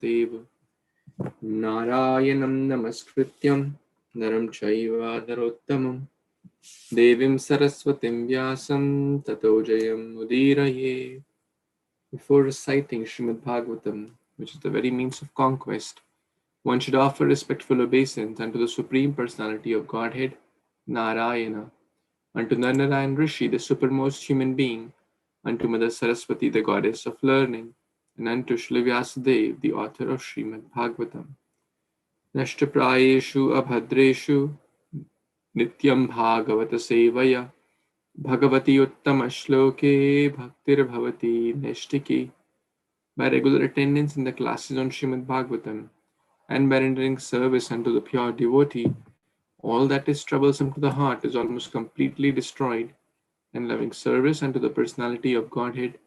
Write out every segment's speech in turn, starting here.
Deva Narayanam Namaskrityam Naram Chaiva Narottamam Devim Saraswatim Vyasam Tato Jayam Udiraye. Before reciting Śrīmad-Bhāgavatam, which is the very means of conquest, one should offer respectful obeisance unto the Supreme Personality of Godhead, Narayana, unto Narnarayan Rishi, the supermost human being, unto Mother Saraswati, the goddess of learning, and unto Śrīla Vyasadeva, the author of Śrīmad-Bhāgavatam. Nashtaprayeshu abhadreshu Nityam Bhagavata Sevaya Bhagavati Uttama Shloke Bhaktir Bhavati Neshtiki. By regular attendance in the classes on Śrīmad-Bhāgavatam and by rendering service unto the pure devotee, all that is troublesome to the heart is almost completely destroyed, and loving service unto the personality of Godhead,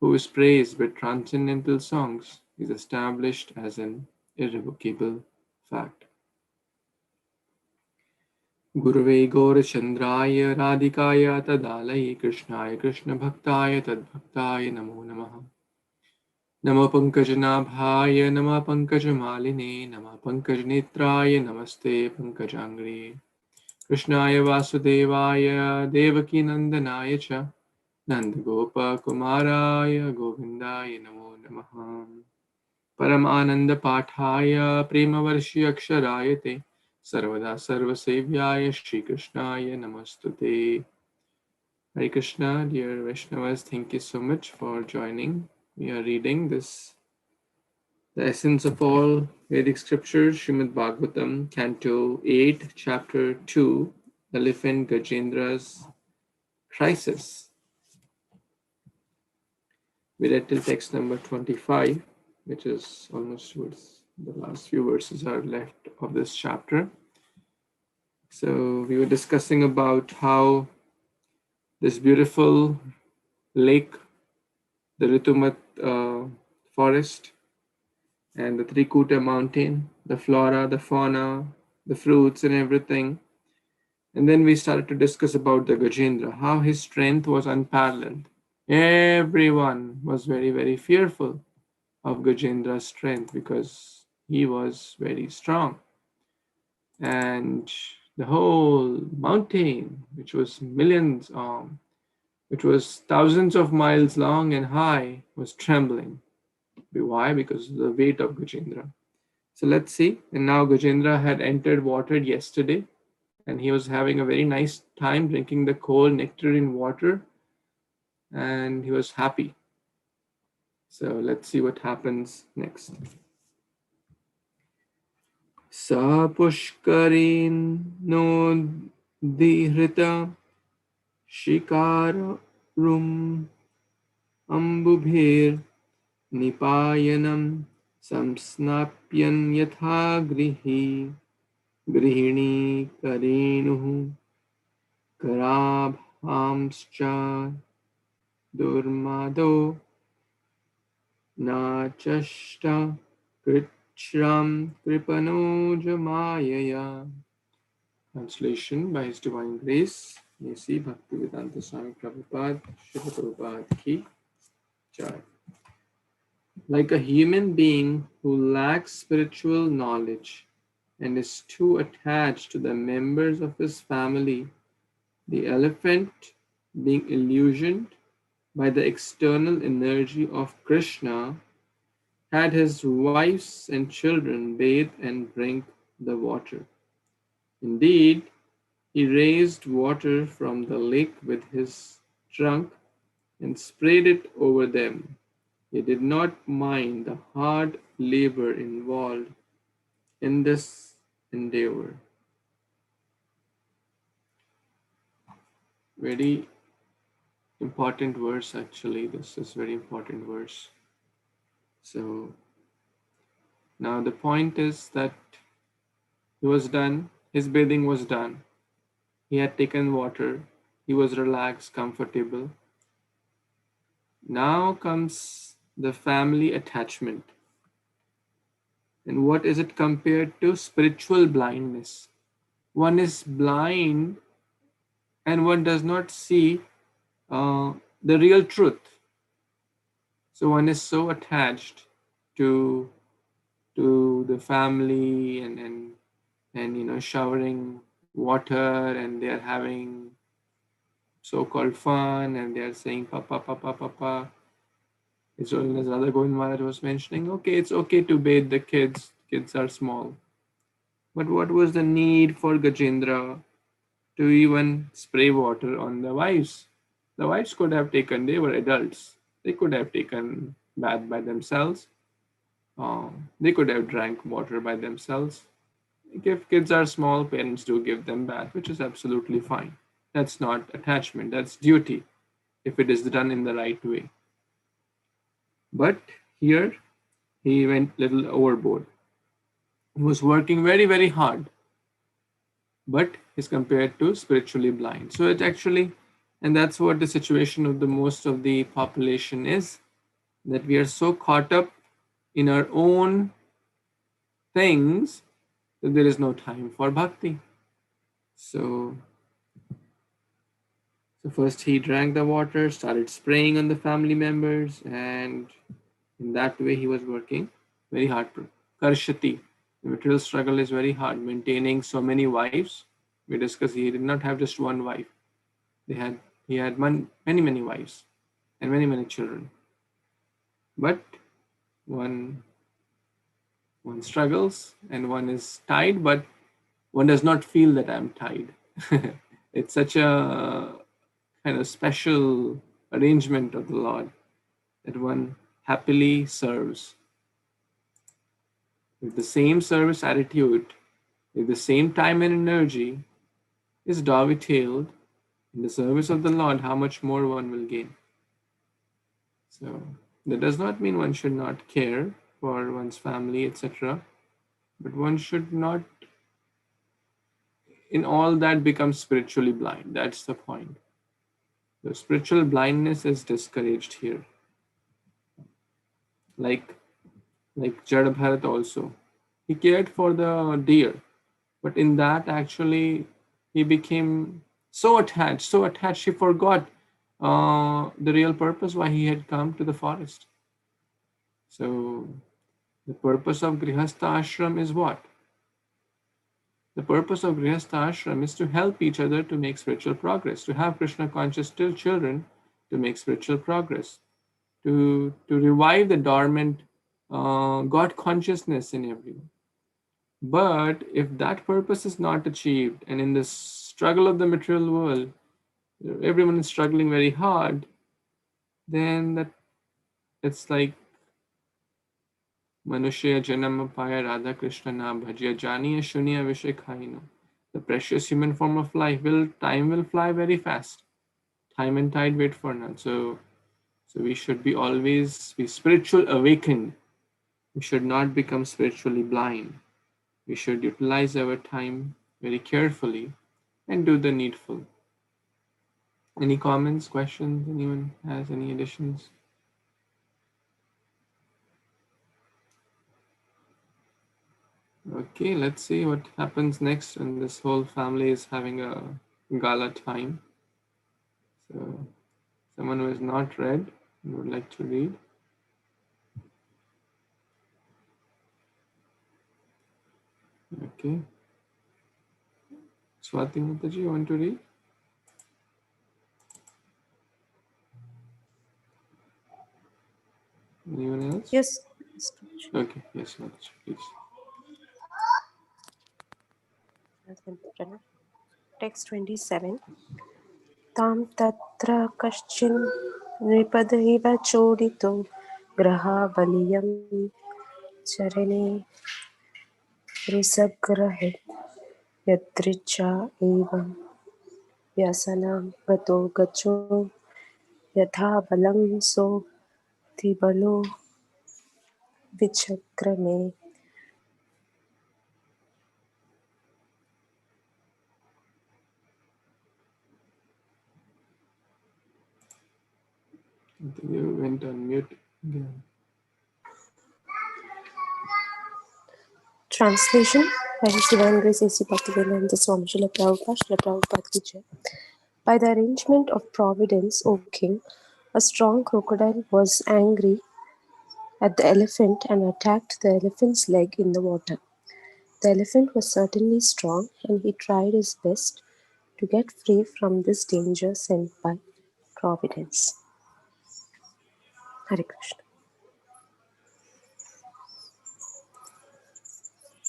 who is praised with transcendental songs, is established as an irrevocable fact. Gurave Gaurachandraya Radhikaya Tadalaye Krishnaya Krishna Bhaktaya Tadbhaktaya Namo Namaha. Namo Pankajanaabhaya Nama Pankajamaline Nama Pankajnetraya Namaste Pankajangri Krishnaya Vasudevaya Devaki Nandanaya Cha Nandagopa Kumaraya Govindaya Namo Namaha. Paramananda Pathaya Premavarshi Aksharayate Sarvada Sarvasevyaya Shri Krishnaya Namastute. Hare Krishna, dear Vaishnavas, thank you so much for joining. We are reading this, the essence of all Vedic scriptures, Srimad Bhagavatam, Canto 8, Chapter 2, Elephant Gajendra's Crisis. We read till text number 25, which is almost towards the last few verses are left of this chapter. So we were discussing about how this beautiful lake, the Ritumat forest, and the Trikuta mountain, the flora, the fauna, the fruits and everything. And then we started to discuss about the Gajendra, how his strength was unparalleled. Everyone was very, very fearful of Gajendra's strength because he was very strong. And the whole mountain, which was which was thousands of miles long and high, was trembling. Why? Because of the weight of Gajendra. So let's see. And now Gajendra had entered water yesterday, and he was having a very nice time drinking the cold nectarine water, and he was happy. So let's see what happens next. Sa pushkarin no dihrita shikarum ambubhir nipayanam samsnapyan yatha grihini karenuhu karabhamscha durmado nachashta Kṛṣṇam Kripano Jamayaya. Translation by His Divine Grace, A.C. Bhaktivedanta Swami Prabhupada, Srila Prabhupada Ki Jai. Like a human being who lacks spiritual knowledge and is too attached to the members of his family, the elephant, being illusioned by the external energy of Kṛṣṇa, had his wives and children bathe and drink the water. Indeed, he raised water from the lake with his trunk and sprayed it over them. He did not mind the hard labor involved in this endeavor. Very important verse, actually. This is very important verse. So now the point is that he was done, his bathing was done. He had taken water, he was relaxed, comfortable. Now comes the family attachment. And what is it compared to? Spiritual blindness. One is blind and one does not see the real truth. So one is so attached to family and showering water, and they're having so-called fun, and they're saying papa papa papa. His Holiness Radha Govind Maharaj was mentioning, okay, it's okay to bathe the kids. Kids are small. But what was the need for Gajendra to even spray water on the wives? The wives could have taken, they were adults. They could have taken bath by themselves. They could have drank water by themselves. If kids are small, parents do give them bath, which is absolutely fine. That's not attachment, that's duty, if it is done in the right way. But here, he went a little overboard. He was working very, very hard, but is compared to spiritually blind. So it actually, and that's what the situation of the most of the population is, that we are so caught up in our own things that there is no time for bhakti. So first he drank the water, started spraying on the family members, and in that way he was working very hard. Karshati, the material struggle is very hard, maintaining so many wives. We discussed he did not have just one wife. He had many wives and many children. But one struggles and one is tied, but one does not feel that I'm tied. It's such a kind of special arrangement of the Lord that one happily serves with the same service attitude, with the same time and energy, is dovetailed in the service of the Lord. How much more one will gain? So that does not mean one should not care for one's family, etc. But one should not, in all that, become spiritually blind. That's the point. The spiritual blindness is discouraged here. Like Jada Bharat also. He cared for the deer, but in that actually he became so attached, he forgot the real purpose why he had come to the forest. So the purpose of Grihastha Ashram is what? The purpose of Grihastha Ashram is to help each other to make spiritual progress, to have Krishna conscious children to make spiritual progress, to revive the dormant God consciousness in everyone. But if that purpose is not achieved, and in the struggle of the material world, everyone is struggling very hard, then it's like Manushya Janama Paya Radha Krishna Na Bhajya Janiya Shunya Vishekhaino. The precious human form of life time will fly very fast. Time and tide wait for none. So we should always be spiritual awakened. We should not become spiritually blind. We should utilize our time very carefully and do the needful. Any comments, questions? Anyone has any additions? Okay, let's see what happens next. And this whole family is having a gala time. So someone who has not read would like to read. Okay. Swati Mataji, you want to read? Anyone else? Yes. Okay, yes, Mataji, please. Text 27. Tam tatra kaschin nripadaiva chodito graha baliyam charane risagrahed yadricha evam vyasanam gato gacho yatha balam so tibalo vichakrame. I think you went on mute again. Translation by His Divine Grace A.C. Bhaktivedanta Swami Srila Prabhupada Ki Jai. By the arrangement of Providence, O King, a strong crocodile was angry at the elephant and attacked the elephant's leg in the water. The elephant was certainly strong, and he tried his best to get free from this danger sent by Providence. Hare Krishna.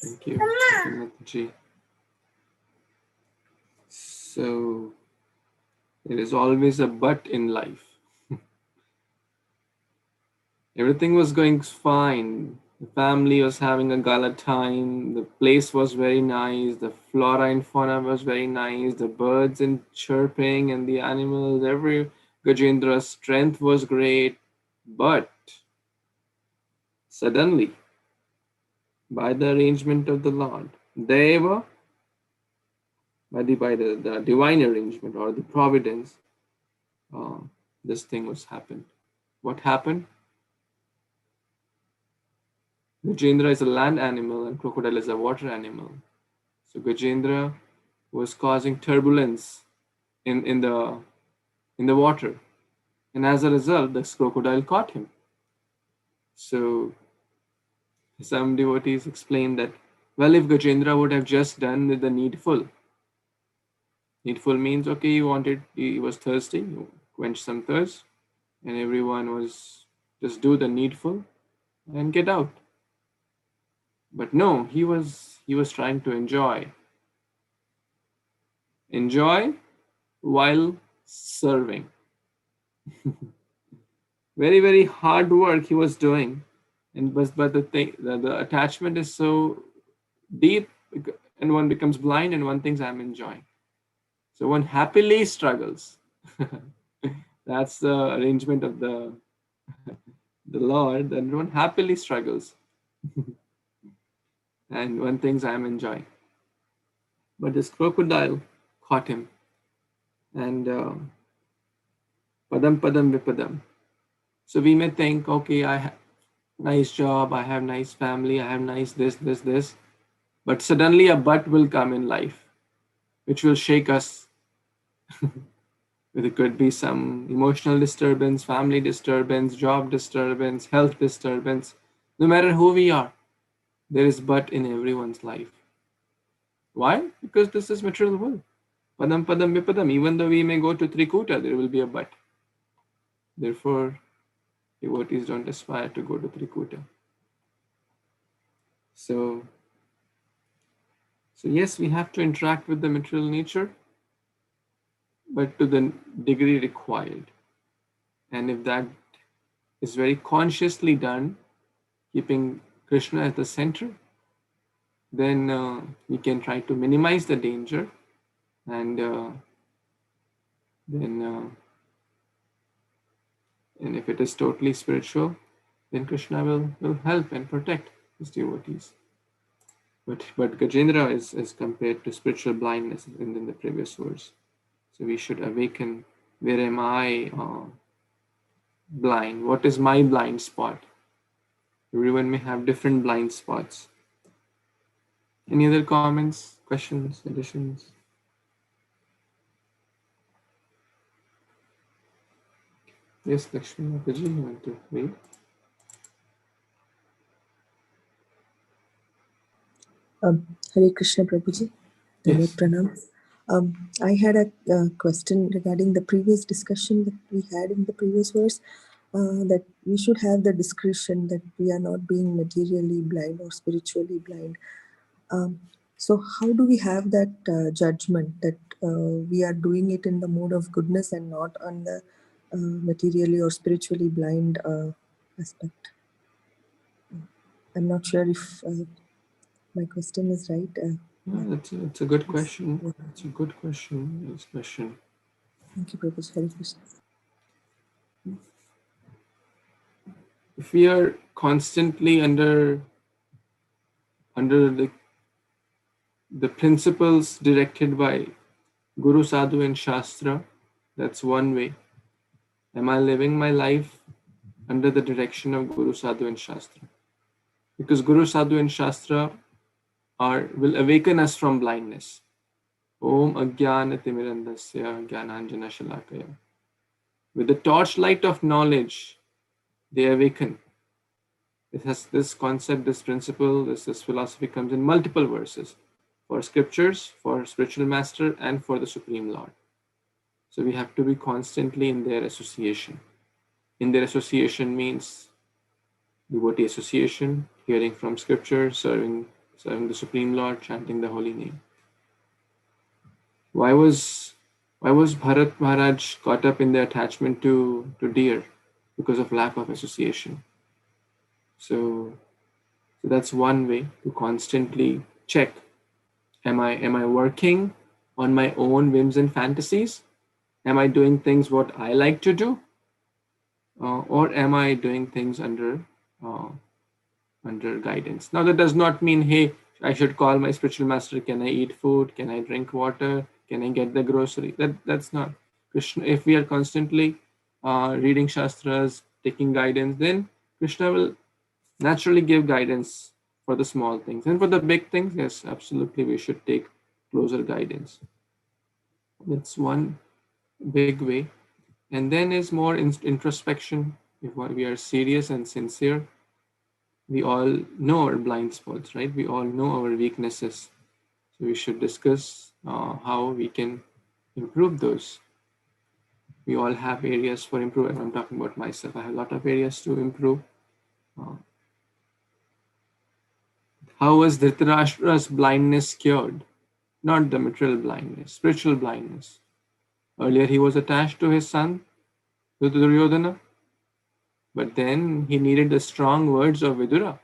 Thank you, Mataji. So there is always a but in life. Everything was going fine. The family was having a gala time. The place was very nice. The flora and fauna was very nice. The birds and chirping and the animals, every Gajendra's strength was great. But suddenly, by the arrangement of the Lord, Deva, by the divine arrangement or the providence, uh, this thing was happened. What happened? Gajendra is a land animal and crocodile is a water animal. So Gajendra was causing turbulence in the water, and as a result, this crocodile caught him. So some devotees explain that, well, if Gajendra would have just done the needful means, okay, he was thirsty, you quench some thirst, and everyone was just do the needful and get out. But no, he was trying to enjoy while serving. Very, very hard work he was doing, and but the attachment is so deep, and one becomes blind, and one thinks I'm enjoying. So one happily struggles. That's the arrangement of the Lord, and one happily struggles, and one thinks I'm enjoying. But this crocodile caught him, and padam padam vipadam. So we may think, okay, I have nice job, I have nice family, I have nice this, but suddenly a but will come in life, which will shake us. It could be some emotional disturbance, family disturbance, job disturbance, health disturbance. No matter who we are, there is but in everyone's life. Why? Because this is material world. Padam padam vipadam. Even though we may go to Trikuta, there will be a but. Therefore, devotees don't aspire to go to Trikuta. So yes, we have to interact with the material nature, but to the degree required. And if that is very consciously done, keeping Krishna at the center, then we can try to minimize the danger, and then and if it is totally spiritual, then Krishna will help and protect his devotees. But Gajendra is compared to spiritual blindness in the previous verse. So we should awaken. Where am I blind? What is my blind spot? Everyone may have different blind spots. Any other comments, questions, additions? Yes, Lakshmi Mataji, you want to read? Hare Krishna Prabhuji. Yes. Pranam. I had a question regarding the previous discussion that we had in the previous verse, that we should have the discretion that we are not being materially blind or spiritually blind. So how do we have that judgment that we are doing it in the mode of goodness and not on the materially or spiritually blind aspect? I'm not sure if my question is right. It's a good question. It's a good question. Nice question. Thank you, Prabhuji. Hare Krishna. If we are constantly under the principles directed by Guru, Sadhu, and Shastra, that's one way. Am I living my life under the direction of Guru, Sadhu, and Shastra? Because Guru, Sadhu, and Shastra will awaken us from blindness. Om Ajnana Timirandasya Jnananjana Shalakaya. With the torchlight of knowledge, they awaken. This concept, this principle, this philosophy comes in multiple verses for scriptures, for spiritual master, and for the Supreme Lord. So we have to be constantly in their association. In their association means devotee association, hearing from scripture, serving the Supreme Lord, chanting the holy name. Why was Bharat Maharaj caught up in the attachment to deer? Because of lack of association. So that's one way to constantly check. Am I working on my own whims and fantasies? Am I doing things what I like to do? Or am I doing things under guidance? Now that does not mean, hey, I should call my spiritual master. Can I eat food? Can I drink water? Can I get the grocery? That's not Krishna. If we are constantly reading shastras, taking guidance, then Krishna will naturally give guidance for the small things. And for the big things, yes, absolutely, we should take closer guidance. That's one big way. And then is more introspection. If we are serious and sincere, we all know our blind spots, right? We all know our weaknesses. So we should discuss how we can improve those. We all have areas for improvement. I'm talking about myself. I have a lot of areas to improve. How was Dhritarashtra's blindness cured? Not the material blindness, spiritual blindness. Earlier he was attached to his son, to Duryodhana, but then he needed the strong words of Vidura.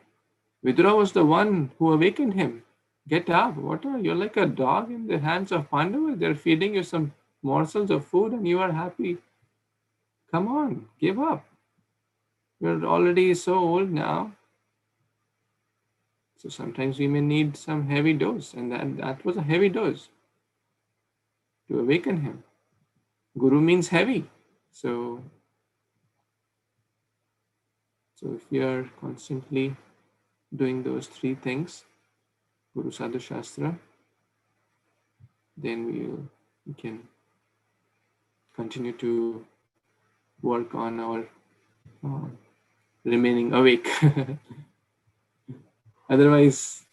Vidura was the one who awakened him. Get up, you're like a dog in the hands of Pandavas. They're feeding you some morsels of food and you are happy. Come on, give up. You're already so old now. So sometimes we may need some heavy dose, and that was a heavy dose to awaken him. Guru means heavy. So if we are constantly doing those three things, Guru Sadhu Shastra, then we can continue to work on our remaining awake. Otherwise,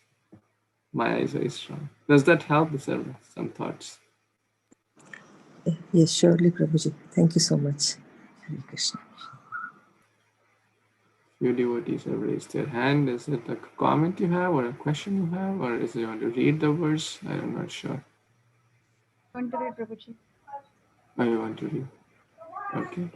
Maya is very strong. Does that help? These are some thoughts. Yes, surely, Prabhuji. Thank you so much. Hare Krishna. Few devotees have raised their hand. Is it a comment you have, or a question you have, or is it you want to read the verse? I'm not sure. I want to read, Prabhuji. Oh, you want to read? Okay.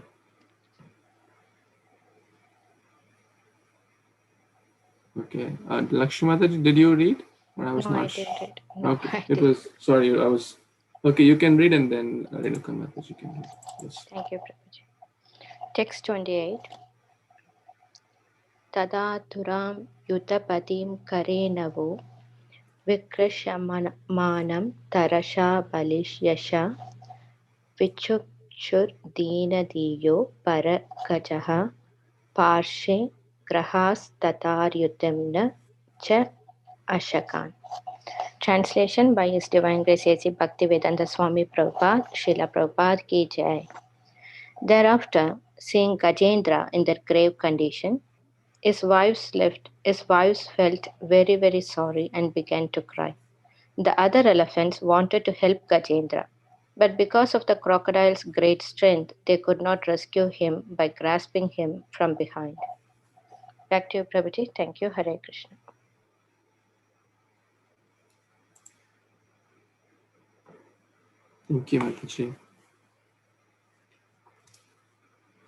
Okay. Lakshmi Mataji, did you read? Or I was No, not I didn't read. No, Okay. I It didn't. was, sorry, I was, okay, you can read and then Renuka Mataji can read. Yes. Thank you, Prabhuji. Text 28. Tada turam yutapatim karenavo vikrashamanam tarasha balish yasha vichukshur dina diyo parakajaha parshe grahas tataryutamna cha ashakan. Translation by His Divine Grace A.C. Bhaktivedanta Swami Prabhupada, Srila Prabhupada Ki Jai. Thereafter, seeing Gajendra in that grave condition, his wives felt very, very sorry and began to cry. The other elephants wanted to help Gajendra, but because of the crocodile's great strength, they could not rescue him by grasping him from behind. Back to you, Prabhuji. Thank you. Hare Krishna. Thank you, Mataji.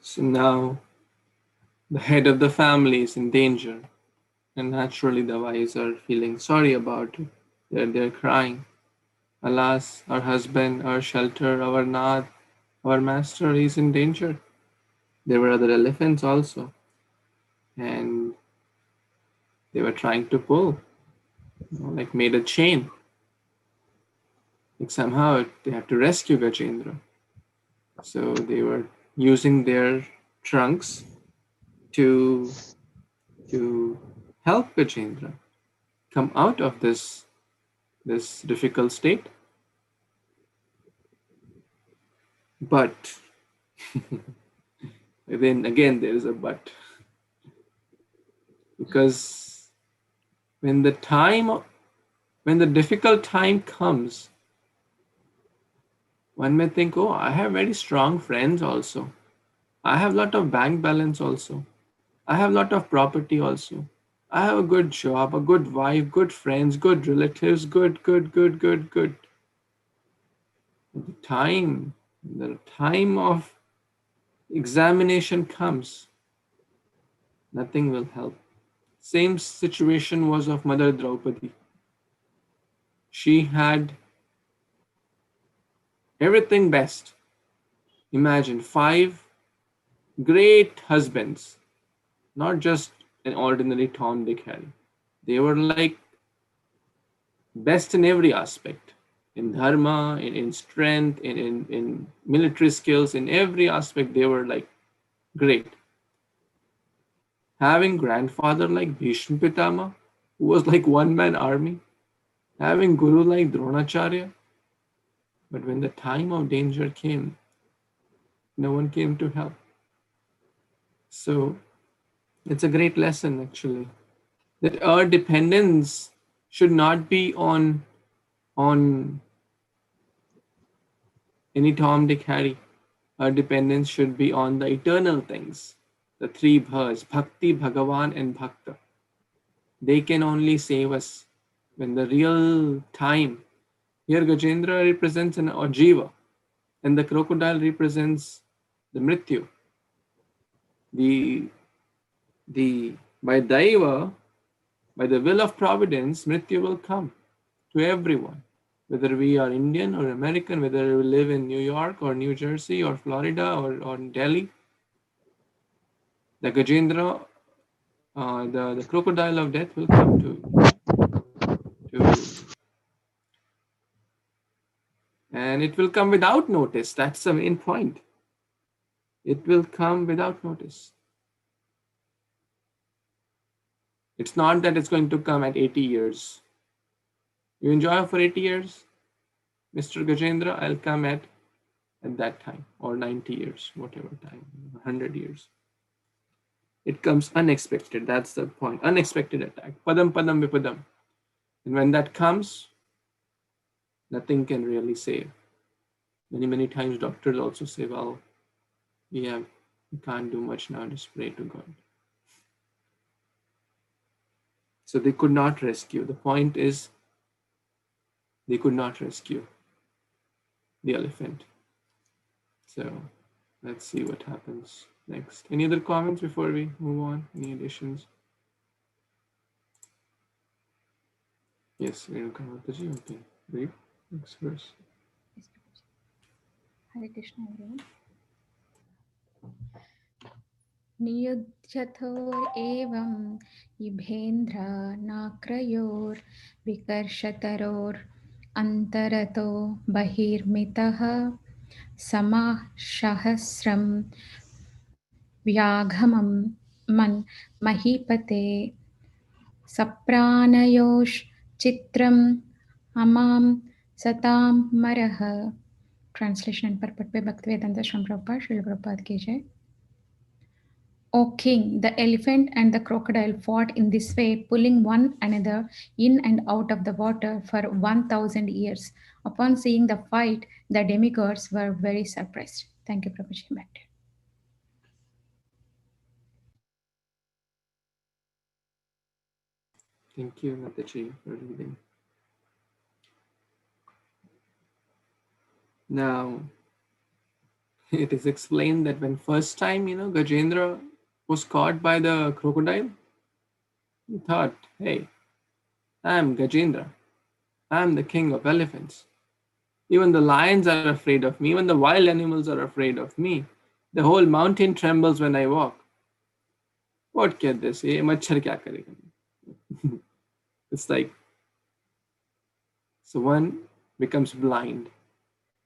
So now the head of the family is in danger, and naturally the wives are feeling sorry about it. They're crying. Alas, our husband, our shelter, our Nath, our master is in danger. There were other elephants also, and they were trying to pull, like made a chain. Like somehow they have to rescue Gajendra. So they were using their trunks to help Gajendra come out of this difficult state. But then again there is a but. Because when the difficult time comes, one may think, oh, I have very strong friends also. I have a lot of bank balance also. I have a lot of property also. I have a good job, a good wife, good friends, good relatives, good. The time of examination comes, nothing will help. Same situation was of Mother Draupadi. She had everything best. Imagine 5 great husbands, not just an ordinary Tom, Dick, Harry. They were like best in every aspect, in dharma, in strength, in military skills, in every aspect they were like great. Having grandfather like Bhishma Pitama, who was like one-man army, having guru like Dronacharya, but when the time of danger came, no one came to help. So it's a great lesson actually, that our dependence should not be on any Tom, Dick, Harry. Our dependence should be on the eternal things, the 3 bhas, Bhakti, Bhagavan, and Bhakta. They can only save us when the real time. Here Gajendra represents an Ajiva, and the crocodile represents the Mrityu. By Daiva, by the will of providence, Mrityu will come to everyone. Whether we are Indian or American, whether we live in New York or New Jersey or Florida or Delhi, the Gajendra, the crocodile of death will come to, and it will come without notice. That's the main point. It will come without notice. It's not that it's going to come at 80 years. You enjoy for 80 years, Mr. Gajendra, I'll come at that time, or 90 years, whatever time, 100 years. It comes unexpected. That's the point. Unexpected attack. Padam padam vipadam. And when that comes, nothing can really save. Many times doctors also say, well, we can't do much now, just pray to God. So they could not rescue. The point is, they could not rescue the elephant. So let's see what happens next. Any other comments before we move on? Any additions? Yes, Renuka-Mataji, okay. Read next verse. Yes, Hare Krishna, everyone. नियुध्यथोरेवम् इभेन्द्र नाक्रयोर् विकर्षतरोर् अन्तरतो बहिर्मितः समासहस्रं व्याघमं महीपते सप्राणयोश्चित्रम् अमां सतां मरः. Translation and purport by Bhaktivedanta Swami Prabhupada, Srila Prabhupada ki jai. O king, the elephant and the crocodile fought in this way, pulling one another in and out of the water for 1,000 years. Upon seeing the fight, the demigods were very surprised. Thank you, Prabhuji. Back to you. Thank you, Mataji, for reading. Now, it is explained that when first time, Gajendra was caught by the crocodile, he thought, hey, I'm Gajendra. I'm the king of elephants. Even the lions are afraid of me. Even the wild animals are afraid of me. The whole mountain trembles when I walk. What can they say? Machhar kya karega? It's like, so one becomes blind.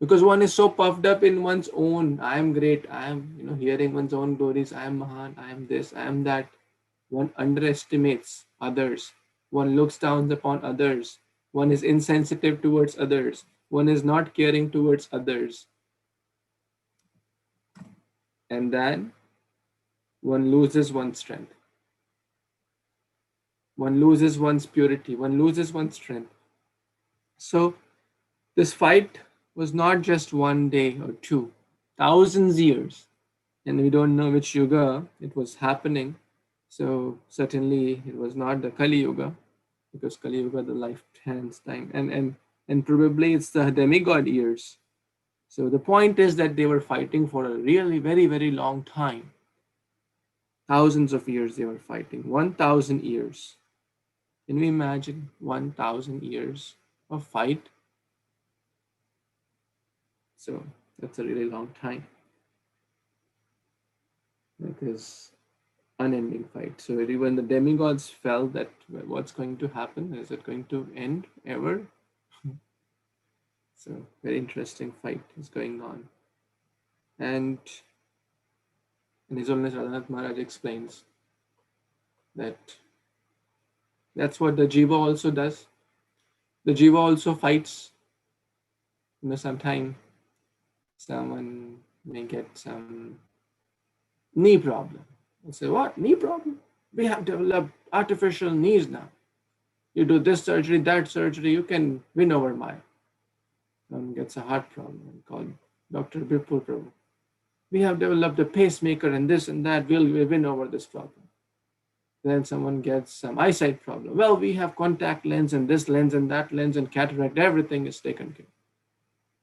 Because one is so puffed up in one's own, I am great, I am, hearing one's own glories, I am Mahan, I am this, I am that. One underestimates others. One looks down upon others. One is insensitive towards others. One is not caring towards others. And then one loses one's strength. One loses one's purity, one loses one's strength. So this fight was not just one day or two, thousands years. And we don't know which yuga it was happening. So certainly it was not the Kali Yuga, because Kali Yuga, the lifetime's time, and probably it's the demigod years. So the point is that they were fighting for a really very, very long time. Thousands of years they were fighting. 1,000 years. Can we imagine 1,000 years of fight? So that's a really long time. It is unending fight. So even the demigods felt that what's going to happen? Is it going to end ever? So very interesting fight is going on. And His Holiness Radhanath Maharaj explains that that's what the jiva also does. The jiva also fights. Sometime someone may get some knee problem. I say, what? Knee problem? We have developed artificial knees now. You do this surgery, that surgery, you can win over Maya. Someone gets a heart problem called Dr. Bipul Prabhu. We have developed a pacemaker and this and that, we'll win over this problem. Then someone gets some eyesight problem. Well, we have contact lens and this lens and that lens and cataract, everything is taken care of.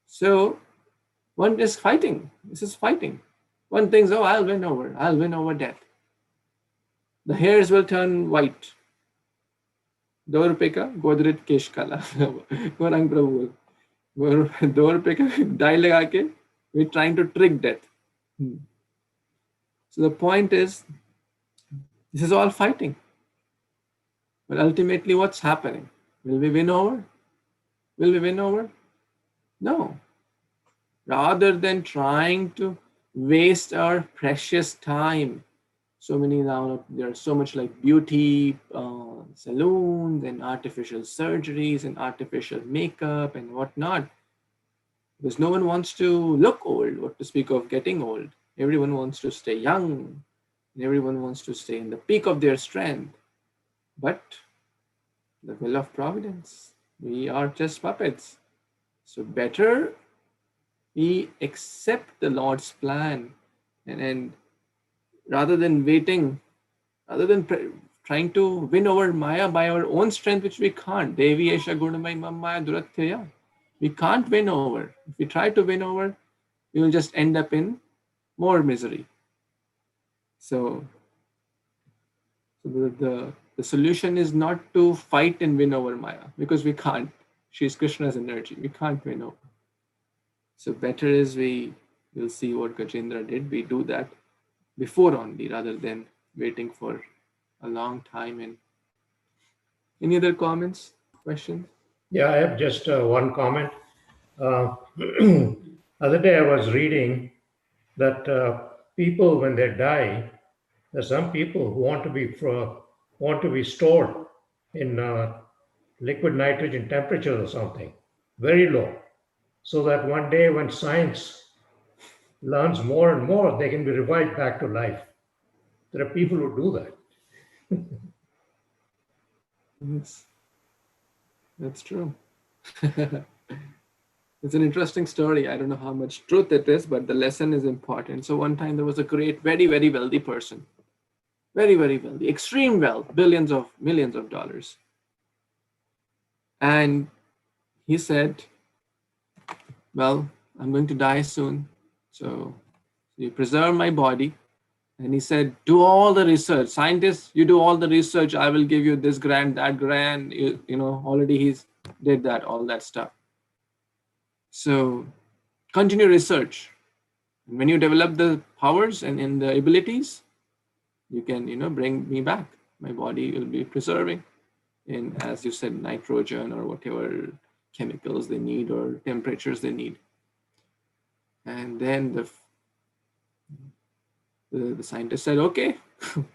So one is fighting. This is fighting. One thinks, oh, I'll win over death. The hairs will turn white. 2 रुपए का गोदरेज केश काला गोरंग प्रभु 2 रुपए का dye लगा के we're trying to trick death. So the point is, this is all fighting. But ultimately, what's happening? Will we win over? Will we win over? No. Rather than trying to waste our precious time, so many now, there's so much like beauty saloons and artificial surgeries and artificial makeup and whatnot. Because no one wants to look old, what to speak of getting old. Everyone wants to stay young. And everyone wants to stay in the peak of their strength. But the will of providence, we are just puppets. So better we accept the Lord's plan and rather than waiting, rather than trying to win over Maya by our own strength, which we can't. Devi Esha Gurnamai Maya Duratyaya. We can't win over. If we try to win over, we will just end up in more misery. So the solution is not to fight and win over Maya, because we can't. She's Krishna's energy. We can't win over. So better is we will see what Gajendra did. We do that before only, rather than waiting for a long time. And any other comments, questions? Yeah, I have just one comment. Other day I was reading that people, when they die, there's some people who want to be stored in liquid nitrogen temperatures or something, very low, so that one day when science learns more and more, they can be revived back to life. There are people who do that. Yes, that's true. It's an interesting story. I don't know how much truth it is, but the lesson is important. So one time there was a great, very, very wealthy person. Very, very wealthy, extreme wealth, millions of dollars. And he said, well, I'm going to die soon. So you preserve my body. And he said, do all the research. Scientists, you do all the research. I will give you this grant, that grant. You know, already he's did that, all that stuff. So continue research. And when you develop the powers and the abilities, you can, bring me back. My body will be preserving in, as you said, nitrogen or whatever chemicals they need or temperatures they need. And then the scientist said, okay,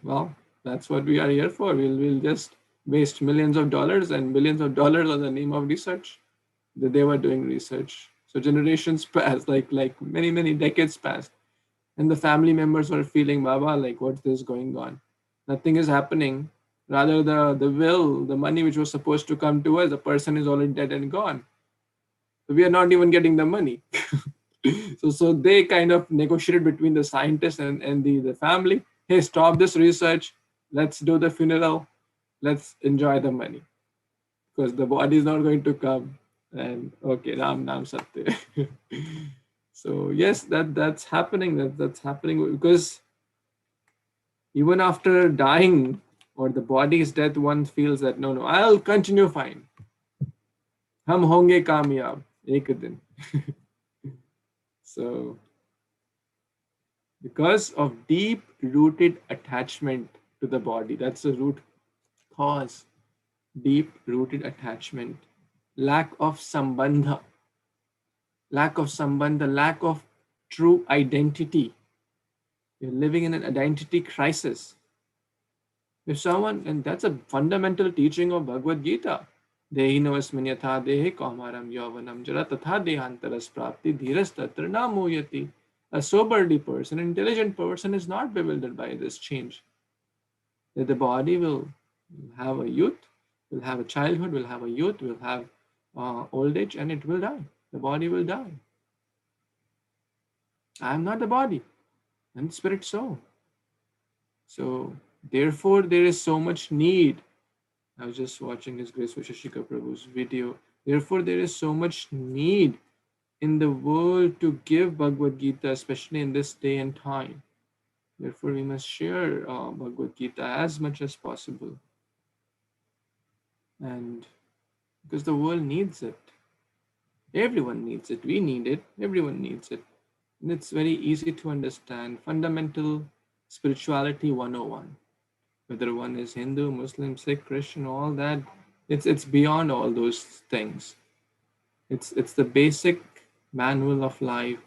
well, that's what we are here for. We'll just waste millions of dollars and billions of dollars on the name of research. That they were doing research. So generations passed, like many, many decades passed. And the family members were feeling, Baba, like, what's this going on? Nothing is happening. Rather, the will, the money which was supposed to come to us, the person is already dead and gone. So we are not even getting the money. So they kind of negotiated between the scientists and the family. Hey, stop this research. Let's do the funeral. Let's enjoy the money. Because the body is not going to come. And okay, Ram Nam Satya. So yes, that's happening. That's happening because even after dying or the body's death, one feels that no, I'll continue fine. Hum honge kamyab ek din. So because of deep rooted attachment to the body, that's the root cause. Deep rooted attachment, lack of sambandha, lack of true identity. You're living in an identity crisis. If someone, and that's a fundamental teaching of Bhagavad Gita. Dehino asminyatha dehe kaumaram yavanam jara tatha dehantaras prapti dhiras tatra na moyati. A soberly person, an intelligent person is not bewildered by this change. That the body will have a youth, will have a childhood, will have a youth, will have old age, and it will die. The body will die. I am not the body, and spirit soul. So therefore, there is so much need. I was just watching His Grace Visheshika Prabhu's video. Therefore, there is so much need in the world to give Bhagavad Gita, especially in this day and time. Therefore, we must share Bhagavad Gita as much as possible. And because the world needs it. Everyone needs it. We need it. Everyone needs it. And it's very easy to understand. Fundamental spirituality 101. Whether one is Hindu, Muslim, Sikh, Christian, all that, it's beyond all those things. It's the basic manual of life,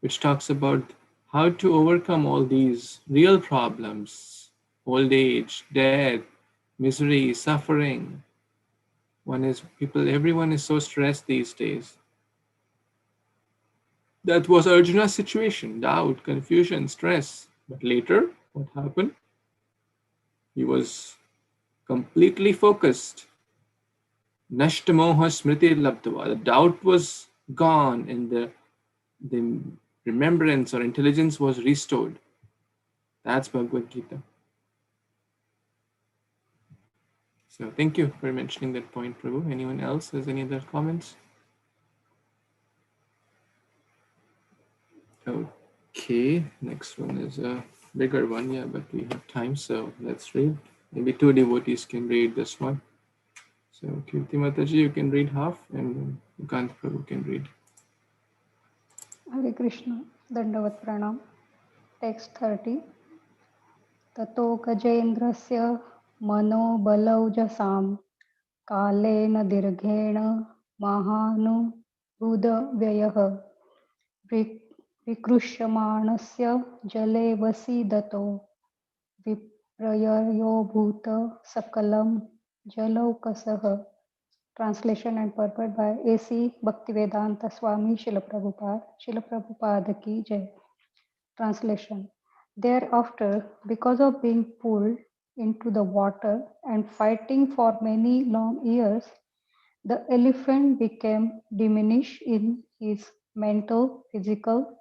which talks about how to overcome all these real problems: old age, death, misery, suffering. Everyone is so stressed these days. That was Arjuna's situation: doubt, confusion, stress. But later, what happened? He was completely focused. Nashtamoha smriti labdava. The doubt was gone and the remembrance or intelligence was restored. That's Bhagavad Gita. So thank you for mentioning that point, Prabhu. Anyone else has any other comments? Okay, next one is a bigger one, yeah, but we have time, so let's read. Maybe two devotees can read this one. So Kirti Mataji, you can read half, and Gant Prabhu can read. Hare Krishna, Dandavat Pranam. Text 30. Tato Gajendrasya Mano Balaujasam Kalena Dirghena Mahanu Buddha Vyayah Vikrushamanasya Jale Vasidato Viprayayo Bhuta Sakalam Jalaukasah. Translation and purport by A.C. Bhaktivedanta Swami Srila Prabhupada Ki Jai. Translation. Thereafter, because of being pulled into the water and fighting for many long years, the elephant became diminished in his mental, physical,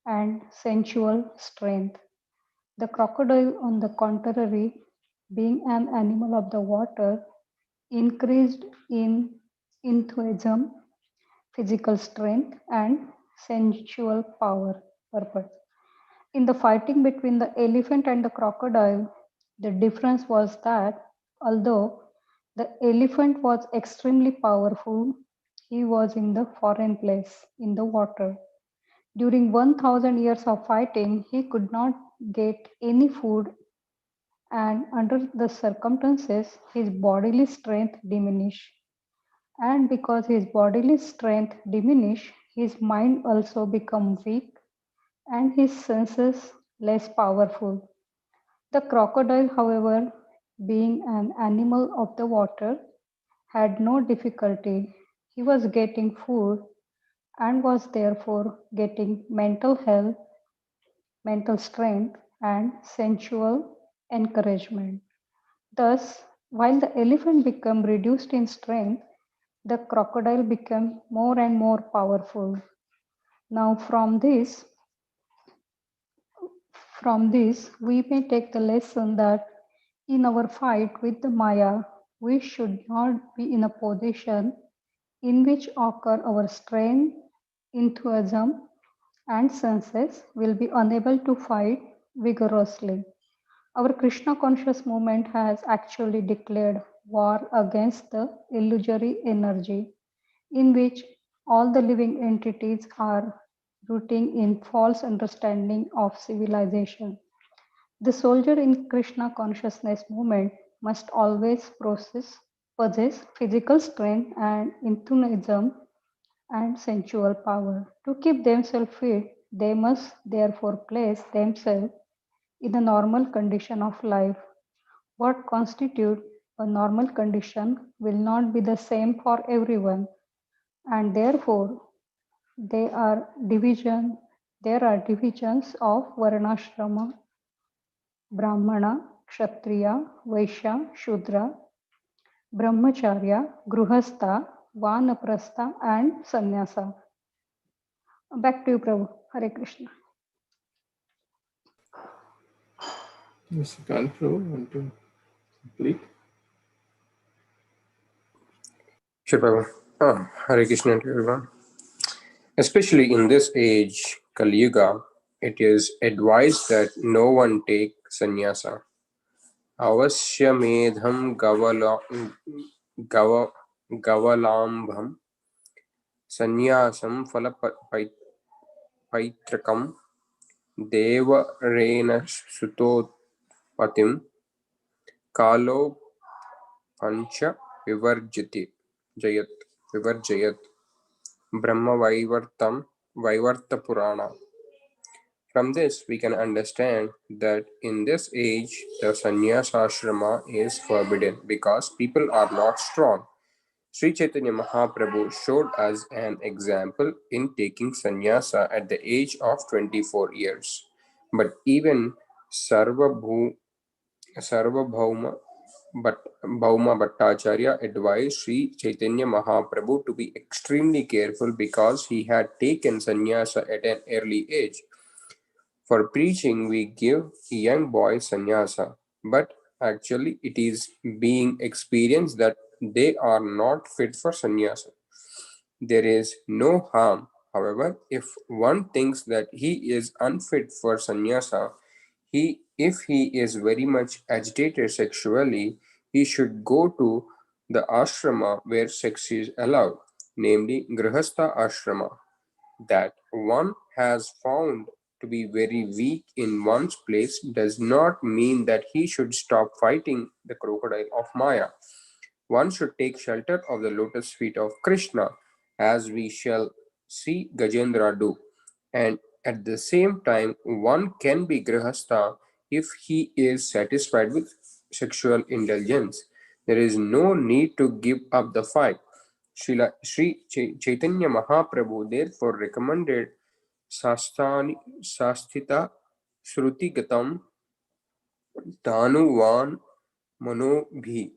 and sensual strength. The crocodile, on the contrary, being an animal of the water, increased in enthusiasm, physical strength, and sensual purpose. In the fighting between the elephant and the crocodile, the difference was that although the elephant was extremely powerful, he was in the foreign place, in the water. During 1000 years of fighting, he could not get any food, and under the circumstances, his bodily strength diminished. And because his bodily strength diminished, his mind also became weak and his senses less powerful. The crocodile, however, being an animal of the water, had no difficulty. He was getting food and was therefore getting mental health, mental strength, and sensual encouragement. Thus, While the elephant became reduced in strength, the crocodile became more and more powerful. Now from this, we may take the lesson that in our fight with the Maya, we should not be in a position in which occur our strength, enthusiasm, and senses will be unable to fight vigorously. Our Krishna conscious movement has actually declared war against the illusory energy in which all the living entities are rooting in false understanding of civilization. The soldier in Krishna consciousness movement must always possess physical strength and enthusiasm and sensual power. To keep themselves fit, they must therefore place themselves in a normal condition of life. What constitutes a normal condition will not be the same for everyone, and therefore there are divisions of Varnashrama, Brahmana, Kshatriya, Vaishya, Shudra, Brahmacharya, Gruhastha, Vanaprastha, and Sannyasa. Back to you, Prabhu. Hare Krishna. Mr. Kanpro, want to complete? Sure, Prabhu. Hare Krishna to everyone. Especially in this age, Kali Yuga, it is advised that no one take sannyasa. Avasyamedham gavalambham sannyasam phaitrakam devarena sutopatim kalo pancha vivarjayat Brahma Vaivarta Purana. From this, we can understand that in this age, the sannyasa ashrama is forbidden because people are not strong. Sri Chaitanya Mahaprabhu showed us an example in taking sannyasa at the age of 24 years. But even Sarvabhauma Bhattacharya advised Sri Chaitanya Mahaprabhu to be extremely careful because he had taken sannyasa at an early age. For preaching, we give young boys sannyasa, but actually it is being experienced that they are not fit for sannyasa. There is no harm, however, if one thinks that he is unfit for sannyasa. If he is very much agitated sexually, he should go to the ashrama where sex is allowed, namely Grihastha ashrama. That one has found to be very weak in one's place does not mean that he should stop fighting the crocodile of Maya. One should take shelter of the lotus feet of Kṛṣṇa, as we shall see Gajendra do. And at the same time, one can be Grihastha if he is satisfied with sexual indulgence. There is no need to give up the fight. Sri Chaitanya Mahaprabhu therefore recommended Sasthita Shruti Gatam Tanuvan Manobhihi.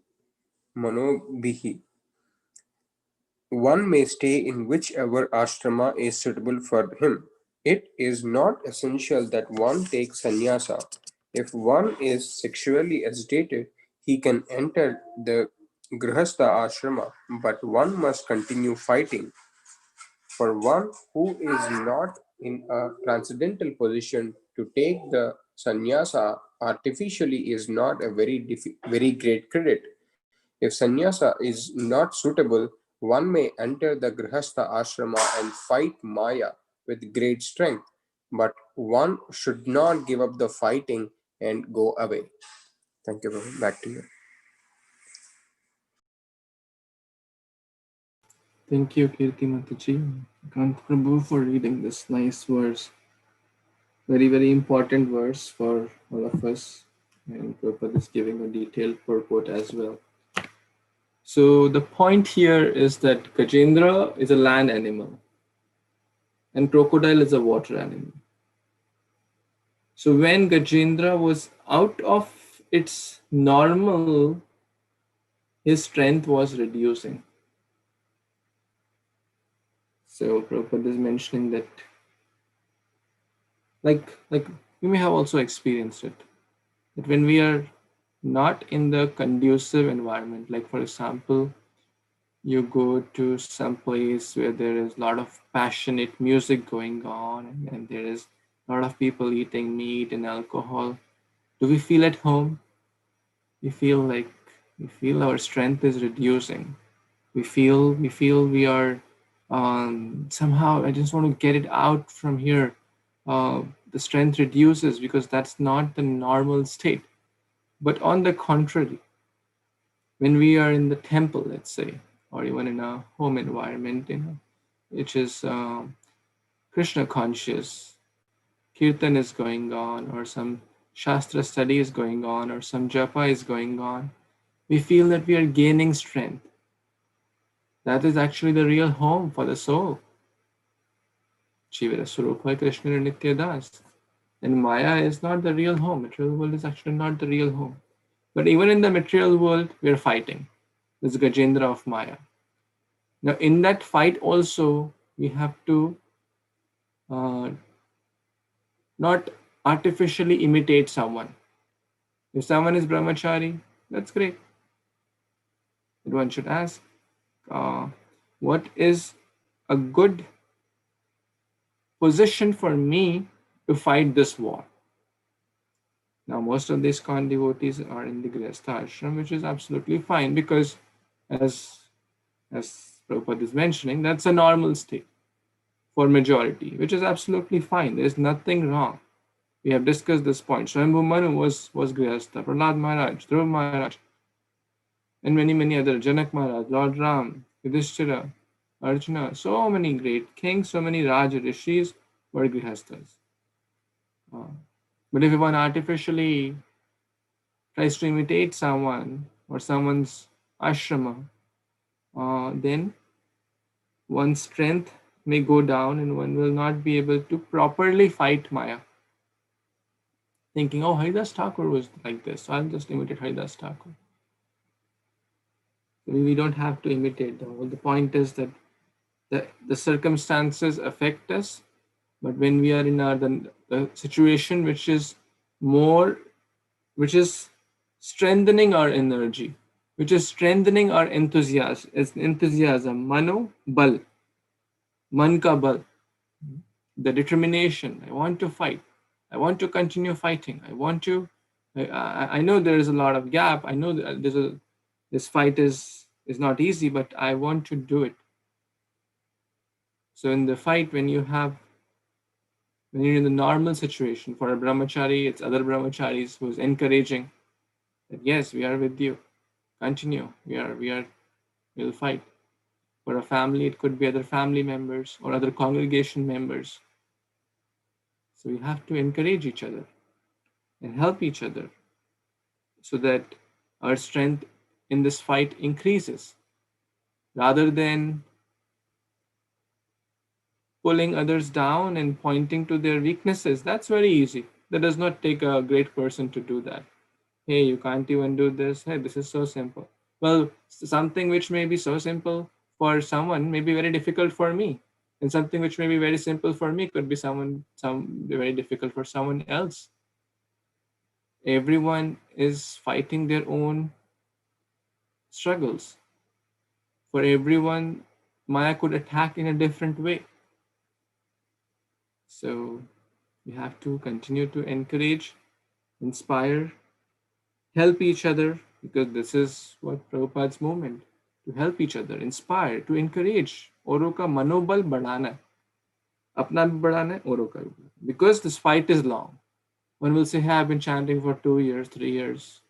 One may stay in whichever ashrama is suitable for him. It is not essential that one take sannyasa. If one is sexually agitated, he can enter the grihastha ashrama, but one must continue fighting. For one who is not in a transcendental position, to take the sannyasa artificially is not a very great credit. If sannyasa is not suitable, one may enter the grihastha ashrama and fight Maya with great strength, but one should not give up the fighting and go away. Thank you, Prabhu. Back to you. Thank you, Kirti Mataji, Kant Prabhu, for reading this nice verse. Very, very important verse for all of us. And Prabhupada is giving a detailed purport as well. So the point here is that Gajendra is a land animal and crocodile is a water animal. So when Gajendra was out of its normal his strength was reducing. So Prabhupada is mentioning that, like you may have also experienced it, that when we are not in the conducive environment, like for example, you go to some place where there is a lot of passionate music going on, and there is a lot of people eating meat and alcohol, do we feel at home? We feel our strength is reducing. We feel we are somehow, I just want to get it out from here. The strength reduces because that's not the normal state. But on the contrary, when we are in the temple, let's say, or even in a home environment, which is Krishna conscious, kirtan is going on, or some shastra study is going on, or some japa is going on, we feel that we are gaining strength. That is actually the real home for the soul. Jivira Swarupa Krishna Nitya Das. And Maya is not the real home. Material world is actually not the real home. But even in the material world, we are fighting. This Gajendra of Maya. Now, in that fight also, we have to not artificially imitate someone. If someone is brahmachari, that's great. But one should ask, what is a good position for me to fight this war? Now, most of these ISKCON devotees are in the Grihastha ashram, which is absolutely fine because, as Prabhupada is mentioning, that's a normal state for majority, which is absolutely fine. There's nothing wrong. We have discussed this point. Swayambhu Manu was Grihastha, Prahlad Maharaj, Dhruv Maharaj, and many other, Janak Maharaj, Lord Ram, Yudhishthira, Arjuna, so many great kings, so many Raj Rishis were Grihasthas. But if one artificially tries to imitate someone or someone's ashrama, then one's strength may go down and one will not be able to properly fight Maya. Thinking, oh, Haridas Thakur was like this, so I'll just imitate Haridas Thakur. We don't have to imitate them. The point is that the circumstances affect us, but when we are in the situation which is strengthening our energy, which is strengthening our enthusiasm, mano bal, man ka bal, the determination. I want to fight. I want to continue fighting. I know there is a lot of gap. I know that this fight is not easy, but I want to do it. So in the fight, when you're in the normal situation, for a brahmachari, it's other brahmacharis who's encouraging that yes, we are with you. Continue. We'll fight. For a family, it could be other family members or other congregation members. So we have to encourage each other and help each other so that our strength in this fight increases, rather than pulling others down and pointing to their weaknesses. That's very easy. That does not take a great person to do that. Hey, you can't even do this. Hey, this is so simple. Well, something which may be so simple for someone may be very difficult for me. And something which may be very simple for me could be very difficult for someone else. Everyone is fighting their own struggles. For everyone, Maya could attack in a different way. So we have to continue to encourage, inspire, help each other, because this is what Prabhupada's movement, to help each other, inspire, to encourage. औरों का मनोबल बढ़ाना है, अपना भी बढ़ाना है, औरों का भी. Because this fight is long. One will say, hey, I've been chanting for 2 years, 3 years.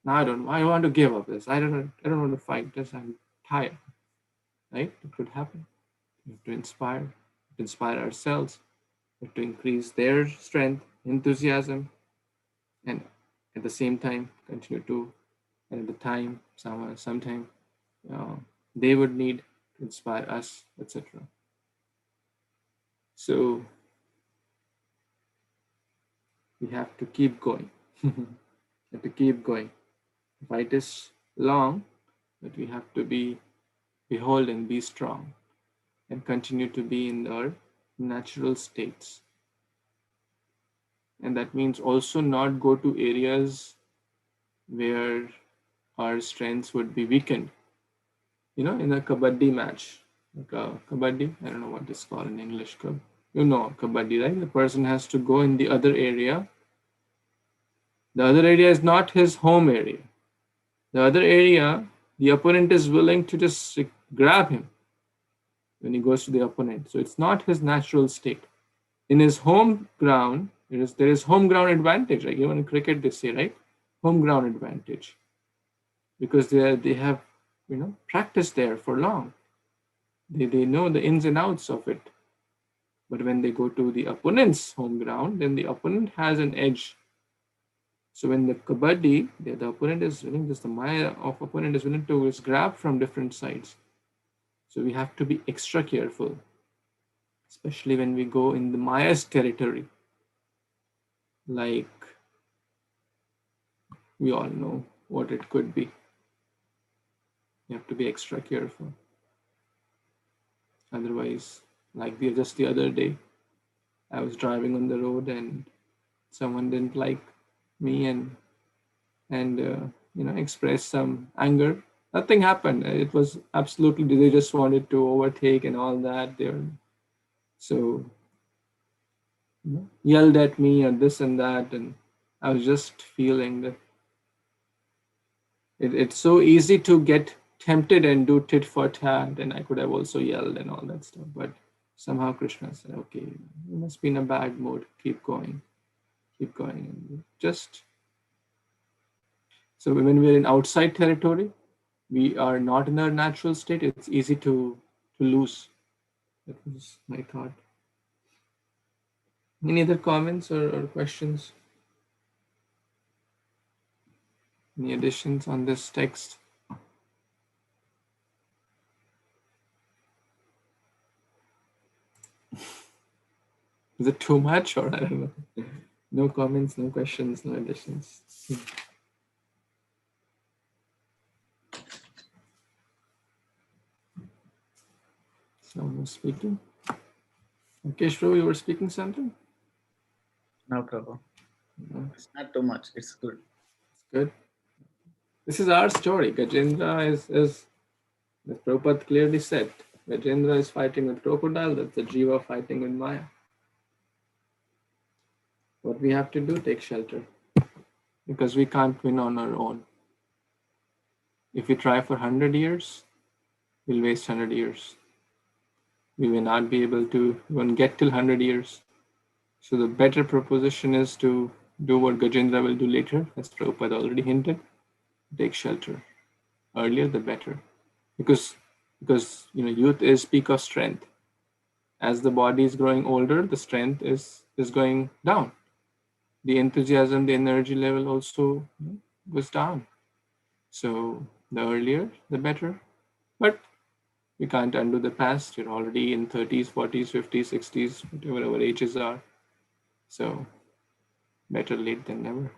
Now I want to give up this. I don't want to fight this. I'm tired. Right? It could happen. We have to inspire ourselves. We have to increase their strength, enthusiasm, and at the same time continue to, and at the time, sometime they would need to inspire us, etc. So we have to keep going. We have to keep going. The fight is long, But we have to be beholden, be strong, and continue to be in our natural states. And that means also not go to areas where our strengths would be weakened. In a kabaddi match, like a kabaddi, I don't know what it's called in English. Kabaddi, right? The person has to go in the other area. The other area is not his home area. The other area, the opponent is willing to just grab him when he goes to the opponent. So it's not his natural state. In his home ground, there is home ground advantage. Like even in cricket, they say, right? Home ground advantage. Because they have, practiced there for long. They know the ins and outs of it. But when they go to the opponent's home ground, then the opponent has an edge. So when the kabaddi, the opponent is willing, the Maya of opponent is willing to grab from different sides. So we have to be extra careful, especially when we go in the Maya's territory. Like we all know what it could be. You have to be extra careful. Otherwise, like just the other day, I was driving on the road and someone didn't like me and expressed some anger. Nothing happened. It was absolutely, they just wanted to overtake and all that. Yelled at me or this and that, and I was just feeling that it's so easy to get tempted and do tit for tat, and I could have also yelled and all that stuff, but somehow Kṛṣṇa said, okay, you must be in a bad mood, keep going. And just so when we're in outside territory, we are not in our natural state, it's easy to lose. That was my thought. Any other comments or questions? Any additions on this text? Is it too much, or I don't know? No comments, no questions, no additions. Someone was speaking. Okay, Shro, you were speaking something? No, Prabhu. No. It's not too much. It's good. It's good. This is our story. Gajendra is as Prabhupada clearly said, Gajendra is fighting with crocodile, that's the Jiva fighting with Maya. What we have to do, take shelter. Because we can't win on our own. If we try for 100 years, we'll waste 100 years. We may not be able to even get till 100 years. So the better proposition is to do what Gajendra will do later, as Prabhupada already hinted, take shelter. Earlier, the better. Because youth is peak of strength. As the body is growing older, the strength is going down. The enthusiasm, the energy level also goes down. So the earlier, the better. But we can't undo the past. You're already in 30s, 40s, 50s, 60s, whatever our ages are. So better late than never.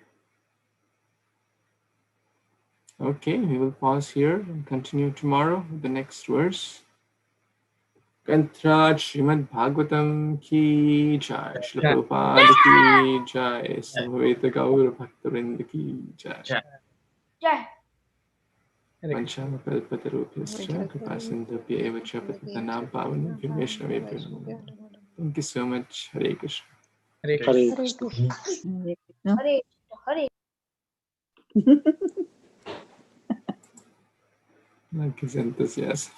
Okay, we will pause here and continue tomorrow with the next verse. Kantra Śrīmad-Bhāgavatam ki jai, Śrīla Prabhupada ki jai, Samaveta Gaura Bhakta-vrinda ki jai. Jai. Panchamakalpatarubhyascha Kripasindhubhya eva cha patitanam pavanebhyo Vaishnavebhyo namo namaha. Thank you so much. Hare Krishna. Hare Hare Krishna. Krishna. Hare. Like his enthusiasm.